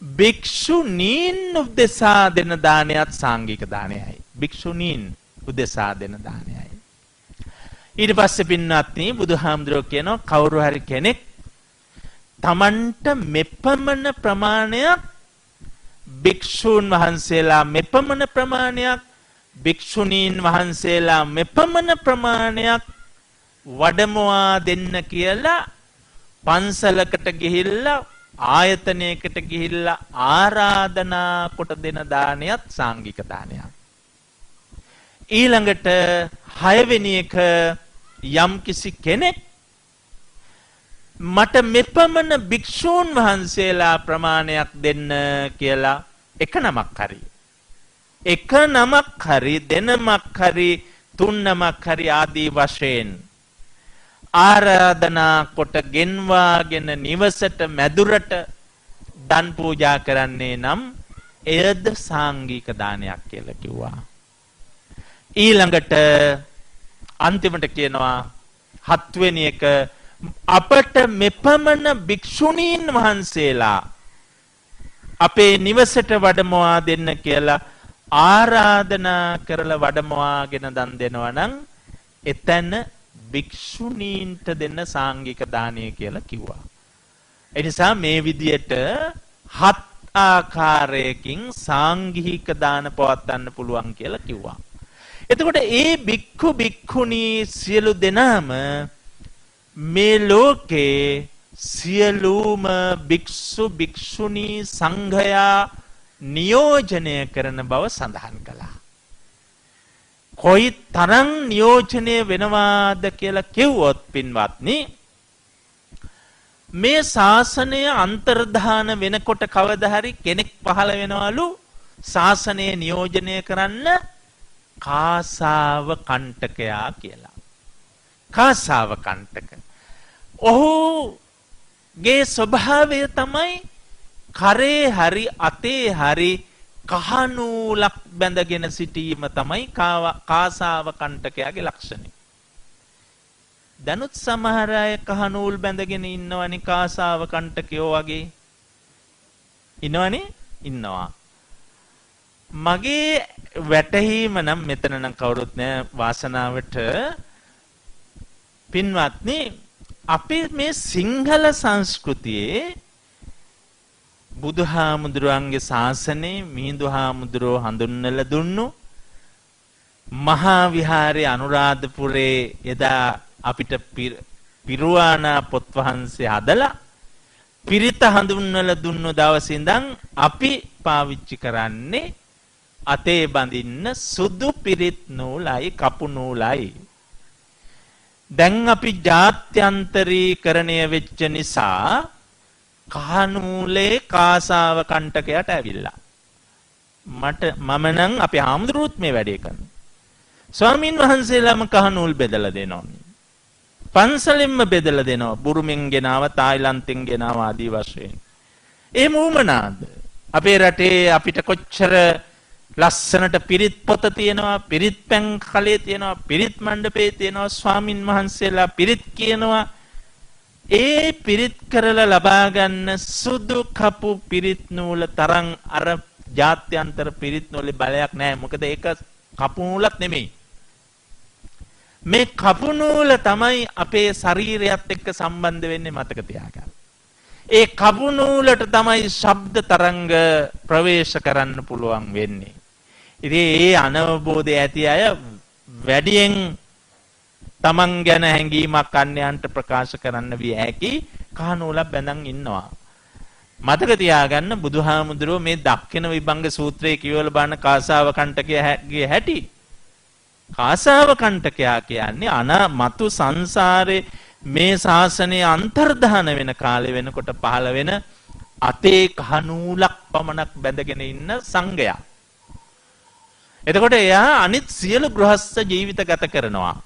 භික්ෂුණීන් උදෙසා දෙන දානයත් සාංගික දානයයි. භික්ෂුණීන් උදෙසා දෙන දානයයි. ඊට පස්සේ පින්වත්නි බුදුහාමුදුරුවෝ කියනවා කවුරු හරි කෙනෙක් තමන්ට මෙපමණ ප්‍රමාණයක් භික්ෂූන් වහන්සේලා මෙපමණ ප්‍රමාණයක් භික්ෂුණීන් වහන්සේලා මෙපමණ ප්‍රමාණයක් වඩමවා දෙන්න කියලා පන්සලකට ගිහිල්ලා ආයතනයකට ගිහිල්ලා ආරාධනා කොට දෙන දානයත් සාංගික දානයක්. ඊළඟට 6 වෙනි එක යම් කිසි කෙනෙක් මට මෙපමණ භික්ෂූන් වහන්සේලා ප්‍රමාණයක් දෙන්න කියලා එක නමක් හරි දෙනමක් හරි තුන් නමක් හරි ආදී වශයෙන් ආරාධනා කොට ගෙන්වාගෙන නිවසට මැදුරට දන් පූජා කරන්නේ නම් එයද සාංගික දානයක් කියලා කිව්වා. ඊළඟට අන්තිමට කියනවා 7 වෙනි එක අපට මෙපමණ භික්ෂුණීන් වහන්සේලා අපේ නිවසට වඩමවා දෙන්න කියලා ආරාධනා කරලා වඩමවාගෙන දන් දෙනවා නම් එතන භික්ෂුණීන්ට දෙන්න සාංගික දානය කියලා කිව්වා. ඒ නිසා මේ විදියට 7 ආකාරයකින් සාංගික දාන පවත්වන්න පුළුවන් කියලා කිව්වා. එතකොට ඒ භික්ඛු භික්ඛුණී සියලු දෙනාම මේ ලෝකේ සියලුම භික්ෂු භික්ෂුණී සංඝයා නියෝජනය කරන බව සඳහන් කළා. කොයි තරම් නියෝජනය වෙනවාද කියලා කිව්වොත් පින්වත්නි මේ ශාසනය අන්තර්ධාන වෙනකොට කවදා හරි කෙනෙක් පහළ වෙනවලු ශාසනය නියෝජනය කරන්න කාසාව කණ්ඨකයා කියලා. කාසාව කණ්ඨක. ඔහුගේ ස්වභාවය තමයි කරේ හරි අතේ හරි කහනූලක් බැඳගෙන සිටීම තමයි කාසාව කණ්ඨකයාගේ ලක්ෂණය. දැනුත් සමහර අය කහනූල් බැඳගෙන ඉන්නවනේ කාසාව කණ්ඨකයෝ වගේ. ඉන්නවනේ? ඉන්නවා. මගේ වැටහීම නම් මෙතන නම් කවුරුත් නෑ වාසනාවට පින්වත්නි අපි මේ සිංහල සංස්කෘතියේ බුදුහාමුදුරුවන්ගේ ශාසනය මිහිඳු හාමුදුරුවෝ හඳුන්වලා දුන්නු මහා විහාරයේ අනුරාධපුරේ එදා අපිට පිරුවානා පොත් වහන්සේ හදලා පිරිත හඳුන්වලා දුන්නු දවසේ ඉඳන් අපි පාවිච්චි කරන්නේ අතේ බඳින්න සුදු පිරිත් නූලයි කපු නූලයි. දැන් අපි ජාත්‍යන්තරීකරණය වෙච්ච නිසා කහනූලේ කාසාව කණ්ඨකයට ඇවිල්ලා. මම නම් අපේ හාමුදුරුවොත් මේ වැඩේ කරනවා. ස්වාමීන් වහන්සේලාම කහනූල් බෙදලා දෙනවා. පන්සලෙන්ම බෙදලා දෙනවා. බුරුමෙන් ගෙනාව, තායිලන්තෙන් ගෙනාව ආදී වශයෙන්. ඒ මොමනාද? අපේ රටේ අපිට කොච්චර ලස්සනට පිරිත් පොත තියෙනවා, පිරිත් පැන් කලේ තියෙනවා, පිරිත් මණ්ඩපේ තියෙනවා, ස්වාමින් වහන්සේලා පිරිත් කියනවා. ඒ පිරිත් කරලා ලබා ගන්න සුදු කපු පිරිත් නූල තරම් අර ජාත්‍යන්තර පිරිත් නූලේ බලයක් නැහැ. මොකද ඒක කපු නූලක් නෙමෙයි. මේ කපු නූල තමයි අපේ ශරීරයත් එක්ක සම්බන්ධ වෙන්නේ මතක තියාගන්න. ඒ කපු නූලට තමයි ශබ්ද තරංග ප්‍රවේශ කරන්න පුළුවන් වෙන්නේ. ඉතින් ඒ අනවබෝධය ඇති අය වැඩියෙන් තමන් ගැන හැඟීමක් අන්‍යයන්ට ප්‍රකාශ කරන්න විය හැකි කහනූලක් බැඳන් ඉන්නවා. මතක තියාගන්න බුදුහාමුදුරුවෝ මේ දක්ඛින විභංග සූත්‍රයේ කියවල බලන කාසාව කණ්ඨකයේ හැටි. කාසාව කණ්ඨකයා කියන්නේ මතු සංසාරේ මේ ශාසනයේ අන්තර්ධාන වෙන කාලේ වෙනකොට පහළ වෙන අතේ කහනූලක් පමණක් බැඳගෙන ඉන්න සංඝයා. එතකොට එයා අනිත් සියලු ගෘහස්ත ජීවිත ගත කරනවා.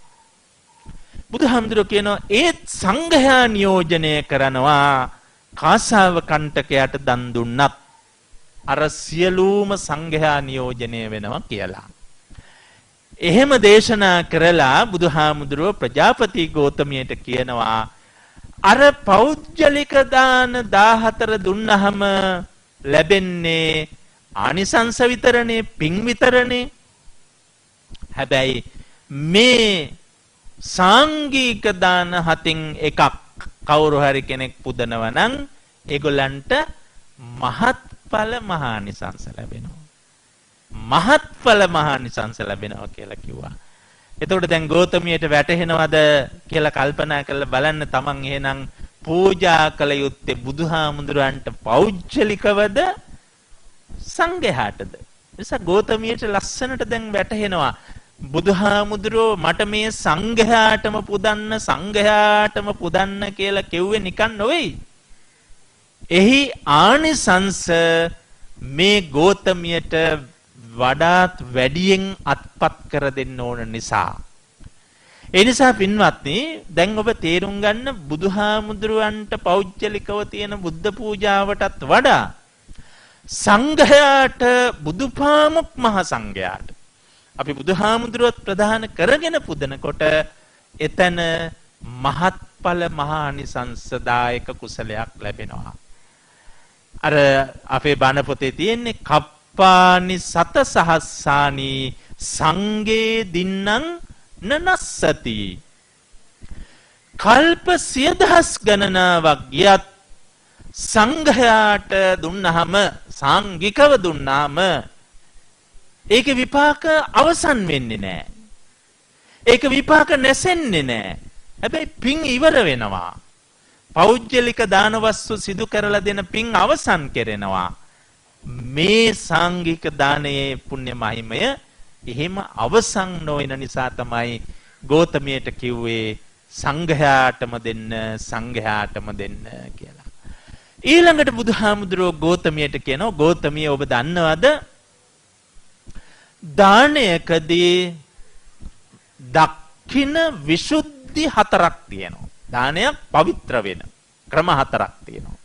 බුදුහාමුදුරුවෝ කියනවා ඒත් සංඝයා නියෝජනය කරනවා කාසාව කණ්ඨකයට දන් දුන්නත් අර සියලුම සංඝයා නියෝජනය වෙනවා කියලා. එහෙම දේශනා කරලා බුදුහාමුදුරුවෝ ප්‍රජාපති ගෞතමියට කියනවා අර පෞද්ගලික දාන 14 දුන්නහම ලැබෙන්නේ ආනිසංස විතරනේ, පින් විතරනේ. හැබැයි මේ සාංගික දාන 7න් එකක් කවුරු හරි කෙනෙක් පුදනවා නම් ඒගොල්ලන්ට මහත්ඵල මහානිසංස ලැබෙනවා. මහත්ඵල මහානිසංස ලැබෙනවා කියලා කිව්වා. එතකොට දැන් ගෞතමියට වැටහෙනවද කියලා කල්පනා කරලා බලන්න තමන් එහෙනම් පූජා කළ යුත්තේ බුදුහාමුදුරන්ට පෞද්ගලිකවද සංඝයාටද? නිසා ගෞතමියට ලස්සනට දැන් වැටහෙනවා බුදුහාමුදුරෝ මට මේ සංඝයාටම පුදන්න කියලා කිව්වේ නිකන් නෙවෙයි. එහි ආනිසංස මේ ගෞතමියට වඩාත් වැඩියෙන් අත්පත් කර දෙන්න ඕන නිසා. ඒ නිසා පින්වත්නි දැන් ඔබ තේරුම් ගන්න බුදුහාමුදුරන්ට පෞද්ගලිකව තියෙන බුද්ධ පූජාවටත් වඩා සංඝයාට බුදුපාමුක් මහ සංඝයාට අපි බුදුහාමුදුරුවත් ප්‍රධාන කරගෙන පුදනකොට එතන මහත්ඵල මහානිසංසදායක කුසලයක් ලැබෙනවා. අර අපේ බණ පොතේ තියෙන්නේ කප්පානි සත සහස්සානි සංගේ දින්නම් නනස්සති. කල්ප 10000 ගණනාවක් ගියත් සංඝයාට දුන්නහම සාංගිකව දුන්නාම ඒක විපාක අවසන් වෙන්නේ නැහැ. ඒක විපාක නැසෙන්නේ නැහැ. හැබැයි පින් ඉවර වෙනවා. පෞද්ගලික දාන වස්තු සිදු කරලා දෙන පින් අවසන් කෙරෙනවා. මේ සාංගික දානයේ පුණ්‍ය මහිමය එහෙම අවසන් නොවන නිසා තමයි ගෝතමියට කිව්වේ සංඝයාටම දෙන්න කියලා. ඊළඟට බුදුහාමුදුරුවෝ ගෝතමියට කියනවා ගෝතමිය ඔබ දන්නවද දානයකදී දක්ඛින විසුද්ධි 4ක් තියෙනවා. දානයක් පවිත්‍ර වෙන ක්‍රම 4ක් තියෙනවා.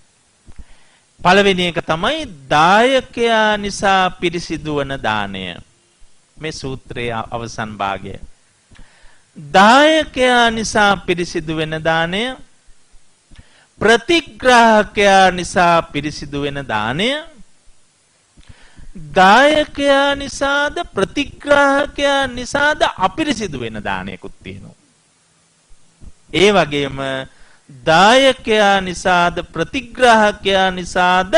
පළවෙනි එක තමයි දායකයා නිසා පිරිසිදු වන දානය. මේ සූත්‍රයේ අවසන් භාගය. දායකයා නිසා පිරිසිදු වෙන දානය, ප්‍රතිග්‍රාහකයා නිසා පිරිසිදු වෙන දානය, දායකයා නිසාද ප්‍රතිග්‍රාහකයා නිසාද අපිරිසිදු වෙන දානයකුත් තියෙනවා. ඒ වගේම දායකයා නිසාද ප්‍රතිග්‍රාහකයා නිසාද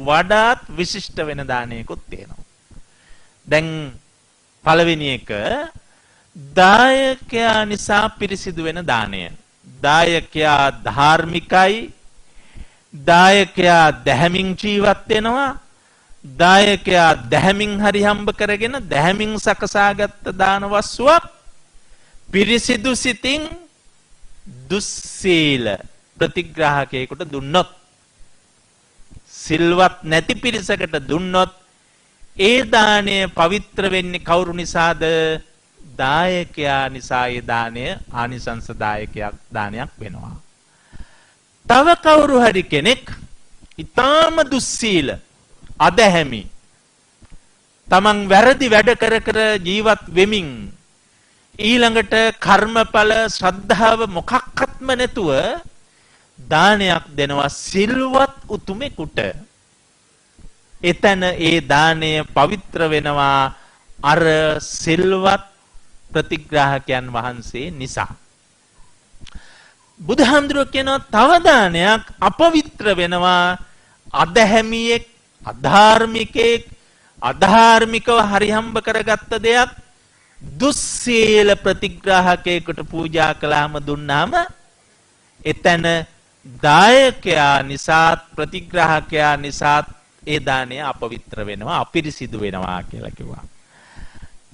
වඩාත් විශිෂ්ට වෙන දානයකුත් තියෙනවා. දැන් පළවෙනි එක දායකයා නිසා පිරිසිදු වෙන දානය. දායකයා ධාර්මිකයි, දායකයා දැහැමින් ජීවත් වෙනවා, දායකයා දැහැමින් හරි හම්බ කරගෙන දැහැමින් සකසාගත්ත දාන වස්තුවක් පිරිසිදු සිතින් දුස්සීල ප්‍රතිග්‍රාහකයෙකුට දුන්නොත්, සිල්වත් නැති පිරිසකට දුන්නොත් ඒ දාණය පවිත්‍ර වෙන්නේ කවුරු නිසාද? දායකයා නිසා ඒ දාණය ආනිසංසදායකයක් දානයක් වෙනවා. තව කවුරු හරි කෙනෙක් ඊටාම දුස්සීල අදහැමි තමන් වැරදි වැඩ කර කර ජීවත් වෙමින් ඊළඟට කර්මඵල ශ්‍රද්ධාව මොකක්වත්ම නැතුව දානයක් දෙනවා සිල්වත් උතුමෙකුට. එතන ඒ දානය පවිත්‍ර වෙනවා අර සිල්වත් ප්‍රතිග්‍රාහකයන් වහන්සේ නිසා. බුදුහාමුදුරුවෝ කියනවා තව දානයක් අපවිත්‍ර වෙනවා අදහැමියෙක්, අධාර්මිකයෙක්, අධාර්මිකව හරිහම්බ කරගත්ත දෙයක් දුස්සීල ප්‍රතිග්‍රාහකයෙකුට පූජා කළාම දුන්නාම එතන දායකයා නිසාත් ප්‍රතිග්‍රාහකයා නිසාත් ඒ දානය අපවිත්‍ර වෙනවා, අපිරිසිදු වෙනවා කියලා කිව්වා.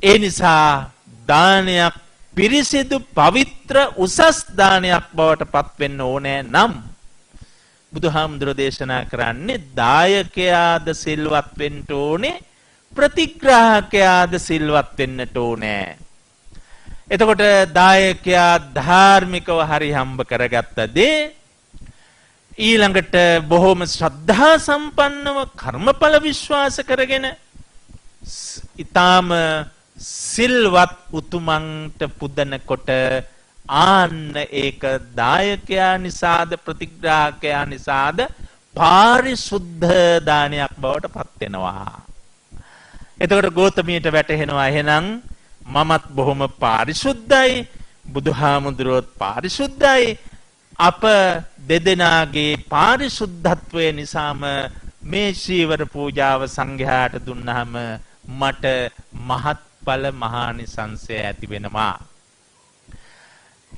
ඒ නිසා දානයක් පිරිසිදු පවිත්‍ර උසස් දානයක් බවට පත් වෙන්න ඕනේ නම් බුදුහාමුදුරෝ දේශනා කරන්නේ දායකයාද සිල්වත් වෙන්න ඕනේ, ප්‍රතිග්‍රාහකයාද සිල්වත් වෙන්නට ඕනේ. එතකොට දායකයා ධාර්මිකව හරි හම්බ කරගත්ත දේ ඊළඟට බොහොම ශ්‍රද්ධා සම්පන්නව කර්මඵල විශ්වාස කරගෙන ඊටාම සිල්වත් උතුමන්ට පුදනකොට ආන්න ඒක දායකයා නිසාද ප්‍රතිග්‍රාහකයා නිසාද පාරිශුද්ධ දානයක් බවට පත් වෙනවා. එතකොට ගෝතමියට වැටහෙනවා එහෙනම් මමත් බොහොම පාරිශුද්ධයි, බුදුහාමුදුරුවෝත් පාරිශුද්ධයි, අප දෙදෙනාගේ පාරිශුද්ධත්වය නිසාම මේ ශීවර පූජාව සංඝයාට දුන්නාම මට මහත්ඵල මහානිසංසය ඇති වෙනවා.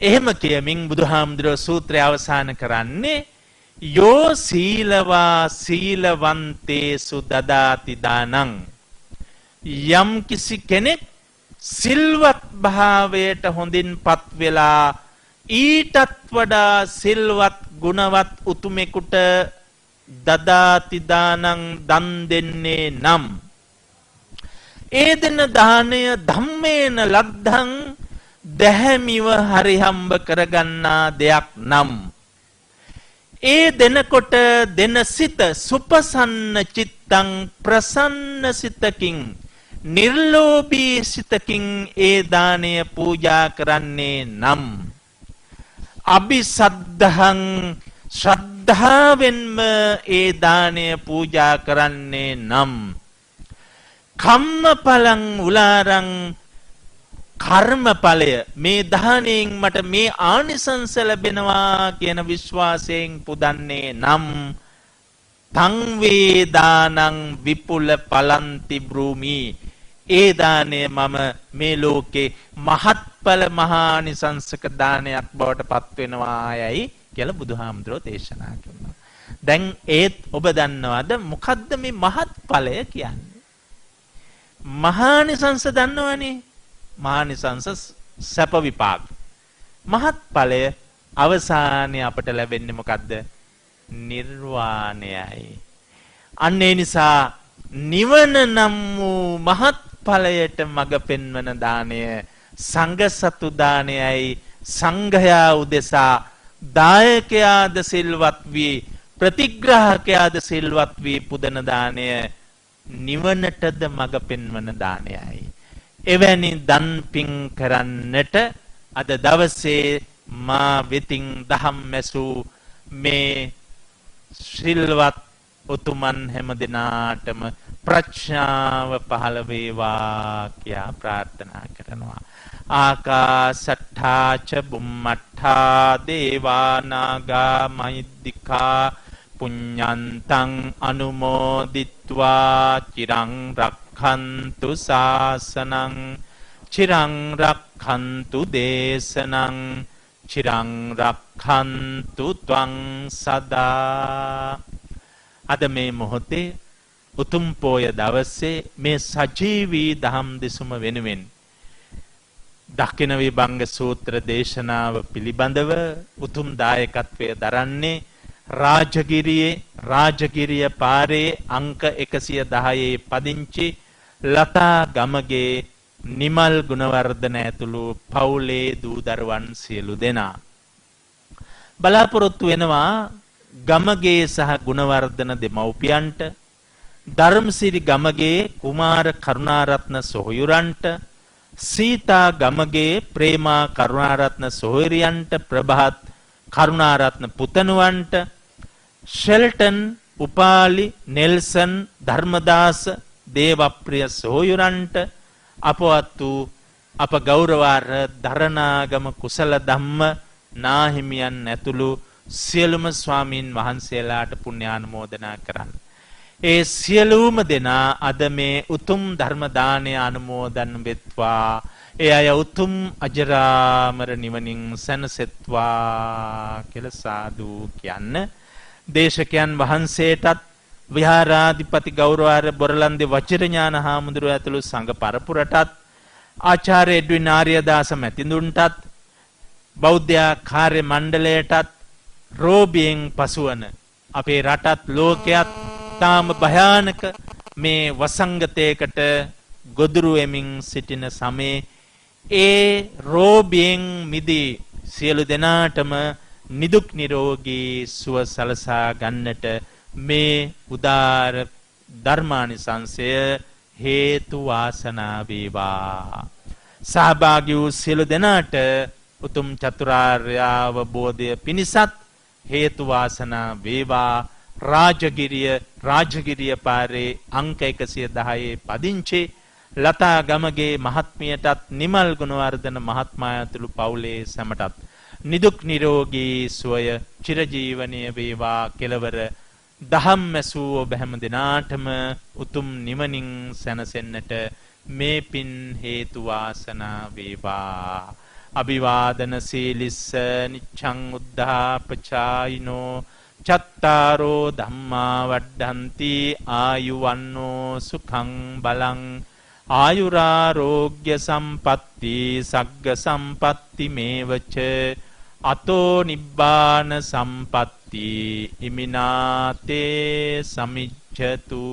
එහෙම කියමින් බුදුහාමුදුරුවෝ සූත්‍රය අවසන් කරන්නේ යෝ සීලවා සීලවන්තේසු දදාති දානං. යම් කිසි කෙනෙක් සිල්වත් භාවයට හොඳින්පත් වෙලා ඊටත් වඩා සිල්වත් ගුණවත් උතුමෙකුට දදාති දානං දන් දෙන්නේ නම් ඒ දෙන දානය ධම්මේන ලද්ධං දැහැමිව හරි හම්බ කරගන්නා දෙයක් නම් ඒ දෙනකොට දෙන සිත සුපසන්න චිත්තං ප්‍රසන්න සිතකින් නිර්ලෝභී සිතකින් ඒ දානය පූජා කරන්නේ නම් අபிසද්ධහං ශ්‍රද්ධාවෙන්ම ඒ දානය පූජා කරන්නේ නම් කම්මඵලං උලාරං කර්මඵලය මේ දානයෙන් මට මේ ආනිසංස ලැබෙනවා කියන විශ්වාසයෙන් පුදන්නේ නම් තං වේදානං විපුල පලන්ති බ්‍රූමි ඒ දානය මම මේ ලෝකේ මහත්ඵල මහානිසංසක දානයක් බවට පත් වෙනවා යයි කියලා බුදුහාමුදුරෝ දේශනා කරනවා. දැන් ඒත් ඔබ දන්නවද මොකද්ද මේ මහත්ඵලය කියන්නේ? මහානිසංස දන්නවනේ. මහානිසංස සැප විපාක. මහත් ඵලය අවසානයේ අපට ලැබෙන්නේ මොකද්ද? නිර්වාණයයි. අන්න ඒ නිසා නිවන නම් වූ මහත් ඵලයට මඟ පෙන්වන දාණය සංඝ සතු දාණයයි. සංඝයා උදෙසා දායකයාද සිල්වත් වී ප්‍රතිග්‍රාහකයාද සිල්වත් වී පුදන දාණය නිවනටද මඟ පෙන්වන දාණයයි. එවැනි දන් පින් කරන්නට අද දවසේ මා වෙතින් දහම් මැසූ මේ සිල්වත් උතුමන් හැම දිනාටම ප්‍රඥාව පහළ වේවා කියා ප්‍රාර්ථනා කරනවා. ආකාසට්ඨා ච බුම්මට්ඨා දේවා නාග මහිද්దికා පුඤ්ඤන්තං අනුමෝදිත්වා චිරං රක්ඛන්තු ශාසනං චිරං රක්ඛන්තු දේශනං චිරං රක්ඛන්තු ත්වං සදා. අද මේ මොහොතේ උතුම් පෝය දවසේ මේ සජීවී දහම් දෙසුම වෙනුවෙන් දක්ඛින විභංග සූත්‍ර දේශනාව පිළිබඳව උතුම් දායකත්වය දරන්නේ රාජගිරිය පාරේ අංක 110 පදිංචි ලතා ගමගේ නිමල් ගුණවර්ධන ඇතුළු පවුලේ දූ දරුවන් සියලු දෙනා බලාපොරොත්තු වෙනවා ගමගේ සහ ගුණවර්ධන දෙමව්පියන්ට, ධර්මසිරි ගමගේ කුමාර කරුණාරත්න සොහොයුරන්ට, සීතා ගමගේ ප්‍රේමා කරුණාරත්න සොහොයුරියන්ට, ප්‍රභාත් කරුණාරත්න පුතණුවන්ට, ෂෙල්ටන් උපාලි නෙල්සන් ධර්මදාස දේවප්‍රිය සොහොයුරන්ට, අපවත් වූ අප ගෞරවාර්හ දරණාගම කුසල ධම්ම නාහිමියන් ඇතුළු සියලුම ස්වාමීන් වහන්සේලාට පුණ්‍යානුමෝදනා කරන්න. ඒ සියලුම දෙනා අද මේ උතුම් ධර්ම දානය අනුමෝදන් වෙත්වා. ඒ අය උතුම් අජරාමර නිවනින් සැනසෙත්වා කියලා සාදු කියන්න. දේශකයන් වහන්සේටත් විහාරාධිපති ගෞරවාර්හ බොරලන්දේ වජිරඥාන හාමුදුරුවෝ ඇතුළු සංඝ පරපුරටත්, ආචාර්ය එඩ්වින් ආර්යදාස මැතිඳුන්ටත්, බෞද්ධ කාර්ය මණ්ඩලයටත්, රෝබියෙන් පසුවන අපේ රටත් ලෝකයත් තාම භයානක මේ වසංගතයකට ගොදුරු වෙමින් සිටින සමේ ඒ රෝබියෙන් මිදී සියලු දෙනාටම නිදුක් නිරෝගී සුව සලසා ගන්නට මේ උදාර ධර්මානිසංසය හේතු වාසනා වේවා. සහභාගී වූ සියලු දෙනාට උතුම් චතුරාර්ය අවබෝධය පිණිසත් හේතු වාසනා වේවා. රාජගිරිය පාරේ අංක 110 පදිංචි ලතා ගමගේ මහත්මියටත්, නිමල් ගුණවර්ධන මහත්මයා ඇතුළු පවුලේ සැමටත් නිදුක් නිරෝගී සුවය චිරජීවනීය වේවා. කෙලවර දහම් මැසූ ඔබ හැම දිනාටම උතුම් නිවනින් සැනසෙන්නට මේ පින් හේතු වාසනා වේවා. අභිවාදන සීලිස්ස නිච්ඡං උද්ධාපචායිනෝ චත්තාරෝ ධම්මා වඩ්ඩන්ති ආයුවන්නෝ සුඛං බලං ආයුරාෝග්‍ය සම්පatti සග්ග සම්පatti මේවච අතෝ නිබ්බාන සම්පatti ඉමිනාතේ සමිච්ඡතු.